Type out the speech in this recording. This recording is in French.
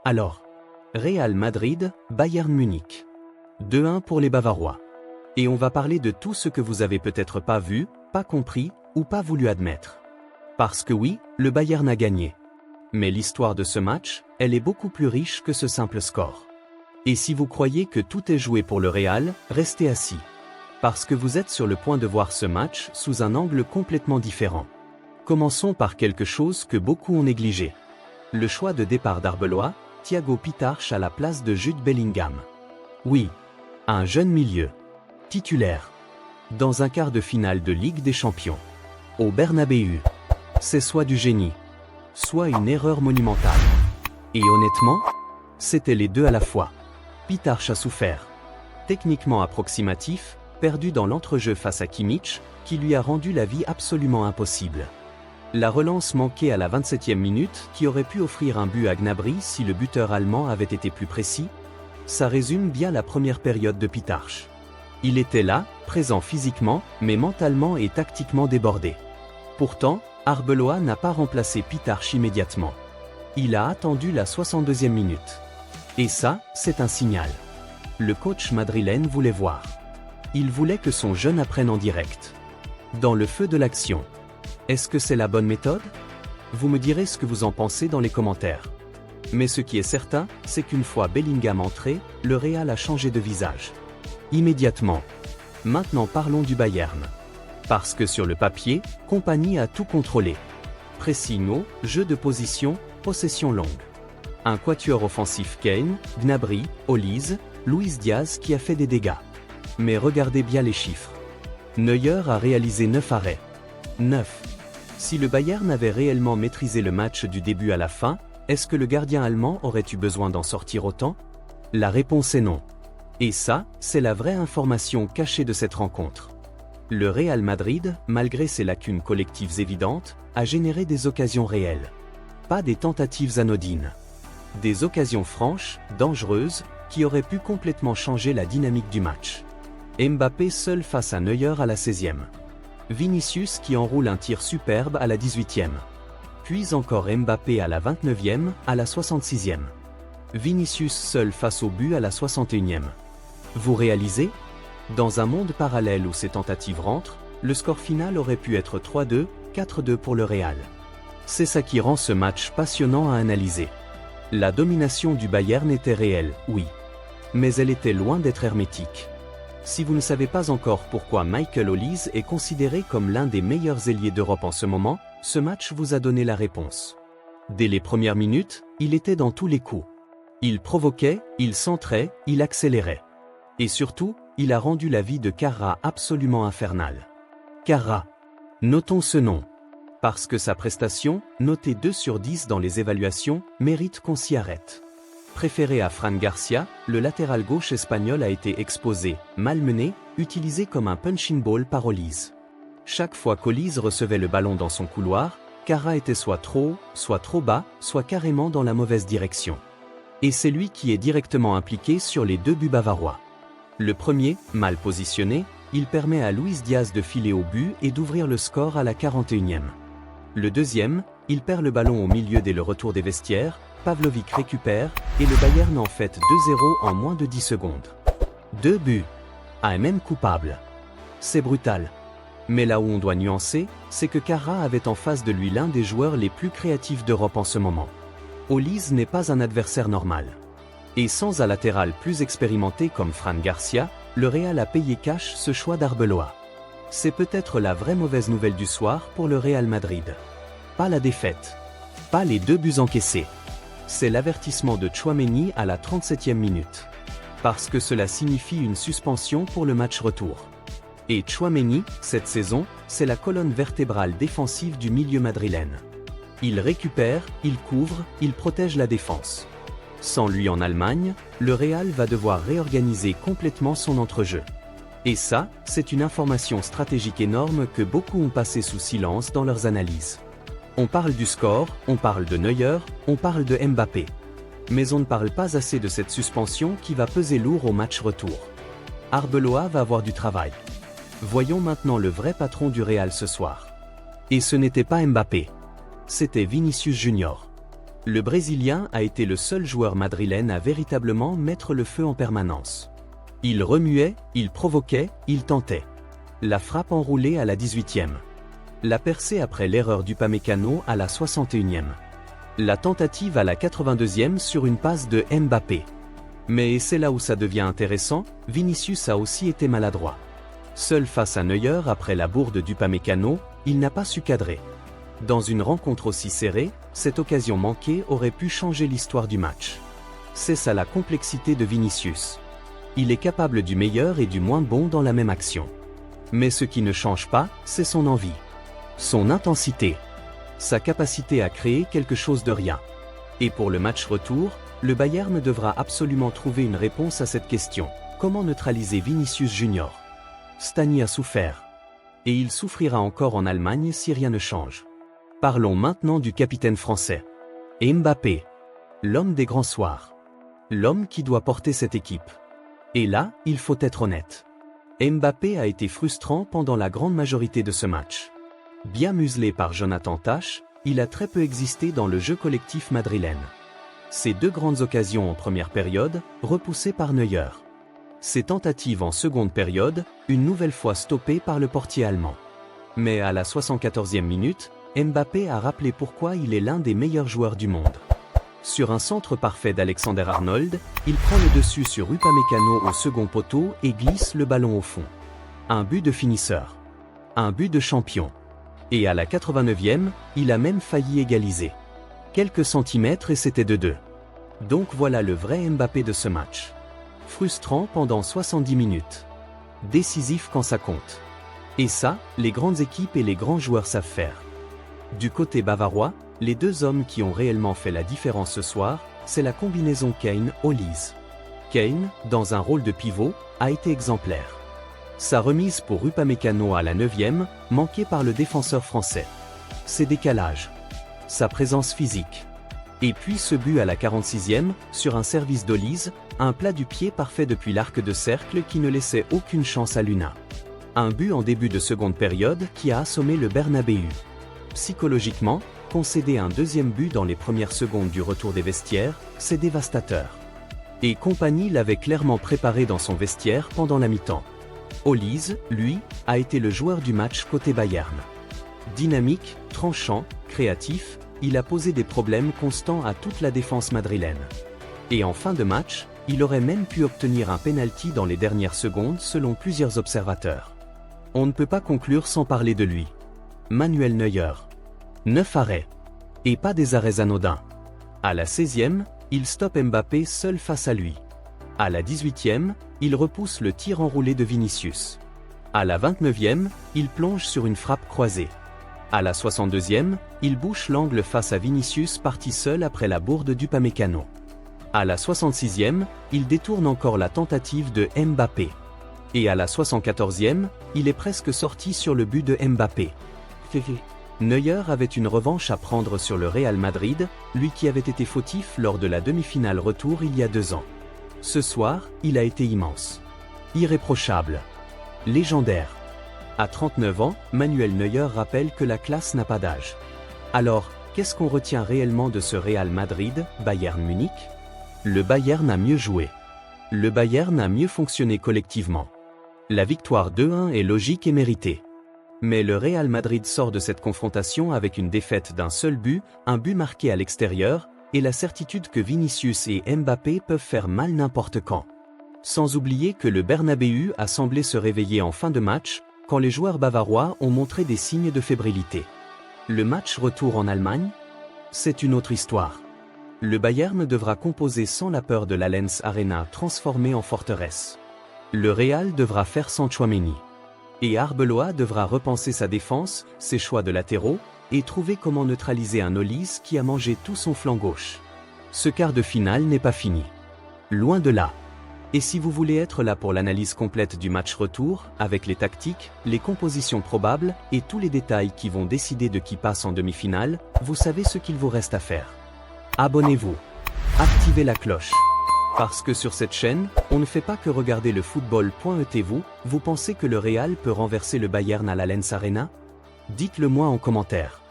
Alors, Real Madrid, Bayern Munich. 2-1 pour les Bavarois. Et on va parler de tout ce que vous avez peut-être pas vu, pas compris, ou pas voulu admettre. Parce que oui, le Bayern a gagné. Mais l'histoire de ce match, elle est beaucoup plus riche que ce simple score. Et si vous croyez que tout est joué pour le Real, restez assis. Parce que vous êtes sur le point de voir ce match sous un angle complètement différent. Commençons par quelque chose que beaucoup ont négligé. Le choix de départ d'Arbeloa, Thiago Pitarch à la place de Jude Bellingham. Oui, un jeune milieu. Titulaire. Dans un quart de finale de Ligue des Champions. Au Bernabéu. C'est soit du génie, soit une erreur monumentale. Et honnêtement, c'était les deux à la fois. Pitarch a souffert. Techniquement approximatif, perdu dans l'entrejeu face à Kimmich, qui lui a rendu la vie absolument impossible. La relance manquée à la 27e minute qui aurait pu offrir un but à Gnabry si le buteur allemand avait été plus précis, ça résume bien la première période de Pitarch. Il était là, présent physiquement, mais mentalement et tactiquement débordé. Pourtant, Arbeloa n'a pas remplacé Pitarch immédiatement. Il a attendu la 62e minute. Et ça, c'est un signal. Le coach madrilène voulait voir. Il voulait que son jeune apprenne en direct. Dans le feu de l'action. Est-ce que c'est la bonne méthode? Vous me direz ce que vous en pensez dans les commentaires. Mais ce qui est certain, c'est qu'une fois Bellingham entré, le Real a changé de visage. Immédiatement. Maintenant parlons du Bayern. Parce que sur le papier, Kompany a tout contrôlé. Pressing haut, jeu de position, possession longue. Un quatuor offensif Kane, Gnabry, Olise, Luis Diaz qui a fait des dégâts. Mais regardez bien les chiffres. Neuer a réalisé 9 arrêts. 9. Si le Bayern avait réellement maîtrisé le match du début à la fin, est-ce que le gardien allemand aurait eu besoin d'en sortir autant? La réponse est non. Et ça, c'est la vraie information cachée de cette rencontre. Le Real Madrid, malgré ses lacunes collectives évidentes, a généré des occasions réelles. Pas des tentatives anodines. Des occasions franches, dangereuses, qui auraient pu complètement changer la dynamique du match. Mbappé seul face à Neuer à la 16e. Vinicius qui enroule un tir superbe à la 18e. Puis encore Mbappé à la 29e, à la 66e. Vinicius seul face au but à la 61e. Vous réalisez? Dans un monde parallèle où ces tentatives rentrent, le score final aurait pu être 3-2, 4-2 pour le Real. C'est ça qui rend ce match passionnant à analyser. La domination du Bayern était réelle, oui. Mais elle était loin d'être hermétique. Si vous ne savez pas encore pourquoi Michael Olise est considéré comme l'un des meilleurs ailiers d'Europe en ce moment, ce match vous a donné la réponse. Dès les premières minutes, il était dans tous les coups. Il provoquait, il centrait, il accélérait. Et surtout, il a rendu la vie de Carra absolument infernale. Carra. Notons ce nom. Parce que sa prestation, notée 2 sur 10 dans les évaluations, mérite qu'on s'y arrête. Préféré à Fran Garcia, le latéral gauche espagnol a été exposé, malmené, utilisé comme un punching ball par Olise. Chaque fois qu'Olise recevait le ballon dans son couloir, Carra était soit trop haut, soit trop bas, soit carrément dans la mauvaise direction. Et c'est lui qui est directement impliqué sur les 2 buts bavarois. Le premier, mal positionné, il permet à Luis Diaz de filer au but et d'ouvrir le score à la 41e. Le deuxième, il perd le ballon au milieu dès le retour des vestiaires, Pavlovic récupère, et le Bayern en fait 2-0 en moins de 10 secondes. 2 buts. AMM coupable. C'est brutal. Mais là où on doit nuancer, c'est que Carra avait en face de lui l'un des joueurs les plus créatifs d'Europe en ce moment. Olise n'est pas un adversaire normal. Et sans un latéral plus expérimenté comme Fran Garcia, le Real a payé cash ce choix d'Arbeloa. C'est peut-être la vraie mauvaise nouvelle du soir pour le Real Madrid. Pas la défaite. Pas les 2 buts encaissés. C'est l'avertissement de Tchouaméni à la 37e minute. Parce que cela signifie une suspension pour le match retour. Et Tchouaméni, cette saison, c'est la colonne vertébrale défensive du milieu madrilène. Il récupère, il couvre, il protège la défense. Sans lui en Allemagne, le Real va devoir réorganiser complètement son entrejeu. Et ça, c'est une information stratégique énorme que beaucoup ont passé sous silence dans leurs analyses. On parle du score, on parle de Neuer, on parle de Mbappé. Mais on ne parle pas assez de cette suspension qui va peser lourd au match retour. Arbeloa va avoir du travail. Voyons maintenant le vrai patron du Real ce soir. Et ce n'était pas Mbappé. C'était Vinicius Junior. Le Brésilien a été le seul joueur madrilène à véritablement mettre le feu en permanence. Il remuait, il provoquait, il tentait. La frappe enroulée à la 18e. La percée après l'erreur d'Upamecano à la 61e. La tentative à la 82e sur une passe de Mbappé. Mais c'est là où ça devient intéressant, Vinicius a aussi été maladroit. Seul face à Neuer après la bourde d'Upamecano, il n'a pas su cadrer. Dans une rencontre aussi serrée, cette occasion manquée aurait pu changer l'histoire du match. C'est ça la complexité de Vinicius. Il est capable du meilleur et du moins bon dans la même action. Mais ce qui ne change pas, c'est son envie. Son intensité. Sa capacité à créer quelque chose de rien. Et pour le match retour, le Bayern devra absolument trouver une réponse à cette question. Comment neutraliser Vinicius Junior? Stani a souffert. Et il souffrira encore en Allemagne si rien ne change. Parlons maintenant du capitaine français. Mbappé. L'homme des grands soirs. L'homme qui doit porter cette équipe. Et là, il faut être honnête. Mbappé a été frustrant pendant la grande majorité de ce match. Bien muselé par Jonathan Tah, il a très peu existé dans le jeu collectif madrilène. Ses deux grandes occasions en première période, repoussées par Neuer. Ses tentatives en seconde période, une nouvelle fois stoppées par le portier allemand. Mais à la 74e minute, Mbappé a rappelé pourquoi il est l'un des meilleurs joueurs du monde. Sur un centre parfait d'Alexander-Arnold, il prend le dessus sur Upamecano au second poteau et glisse le ballon au fond. Un but de finisseur. Un but de champion. Et à la 89e, il a même failli égaliser. Quelques centimètres et c'était 2-2. Donc voilà le vrai Mbappé de ce match. Frustrant pendant 70 minutes. Décisif quand ça compte. Et ça, les grandes équipes et les grands joueurs savent faire. Du côté bavarois, les deux hommes qui ont réellement fait la différence ce soir, c'est la combinaison Kane-Olise. Kane, dans un rôle de pivot, a été exemplaire. Sa remise pour Upamecano à la 9e, manquée par le défenseur français. Ses décalages. Sa présence physique. Et puis ce but à la 46e, sur un service d'Olise, un plat du pied parfait depuis l'arc de cercle qui ne laissait aucune chance à Luna. Un but en début de seconde période qui a assommé le Bernabéu. Psychologiquement, concéder un deuxième but dans les premières secondes du retour des vestiaires, c'est dévastateur. Et Kompany l'avait clairement préparé dans son vestiaire pendant la mi-temps. Olise, lui, a été le joueur du match côté Bayern. Dynamique, tranchant, créatif, il a posé des problèmes constants à toute la défense madrilène. Et en fin de match, il aurait même pu obtenir un penalty dans les dernières secondes selon plusieurs observateurs. On ne peut pas conclure sans parler de lui. Manuel Neuer. 9 arrêts. Et pas des arrêts anodins. À la 16e, il stoppe Mbappé seul face à lui. À la 18e, il repousse le tir enroulé de Vinicius. À la 29e, il plonge sur une frappe croisée. À la 62e, il bouche l'angle face à Vinicius parti seul après la bourde d'Upamecano. À la 66e, il détourne encore la tentative de Mbappé. Et à la 74e, il est presque sorti sur le but de Mbappé. Neuer avait une revanche à prendre sur le Real Madrid, lui qui avait été fautif lors de la demi-finale retour il y a 2 ans. Ce soir, il a été immense. Irréprochable. Légendaire. À 39 ans, Manuel Neuer rappelle que la classe n'a pas d'âge. Alors, qu'est-ce qu'on retient réellement de ce Real Madrid, Bayern Munich? Le Bayern a mieux joué. Le Bayern a mieux fonctionné collectivement. La victoire 2-1 est logique et méritée. Mais le Real Madrid sort de cette confrontation avec une défaite d'un seul but, un but marqué à l'extérieur, et la certitude que Vinicius et Mbappé peuvent faire mal n'importe quand. Sans oublier que le Bernabéu a semblé se réveiller en fin de match, quand les joueurs bavarois ont montré des signes de fébrilité. Le match retour en Allemagne? C'est une autre histoire. Le Bayern devra composer sans la peur de l'Allianz Arena transformée en forteresse. Le Real devra faire sans Tchouaméni. Et Arbeloa devra repenser sa défense, ses choix de latéraux, et trouver comment neutraliser un Olise qui a mangé tout son flanc gauche. Ce quart de finale n'est pas fini. Loin de là. Et si vous voulez être là pour l'analyse complète du match retour, avec les tactiques, les compositions probables, et tous les détails qui vont décider de qui passe en demi-finale, vous savez ce qu'il vous reste à faire. Abonnez-vous. Activez la cloche. Parce que sur cette chaîne, on ne fait pas que regarder le football. Vous pensez que le Real peut renverser le Bayern à l'Allianz Arena? Dites-le moi en commentaire.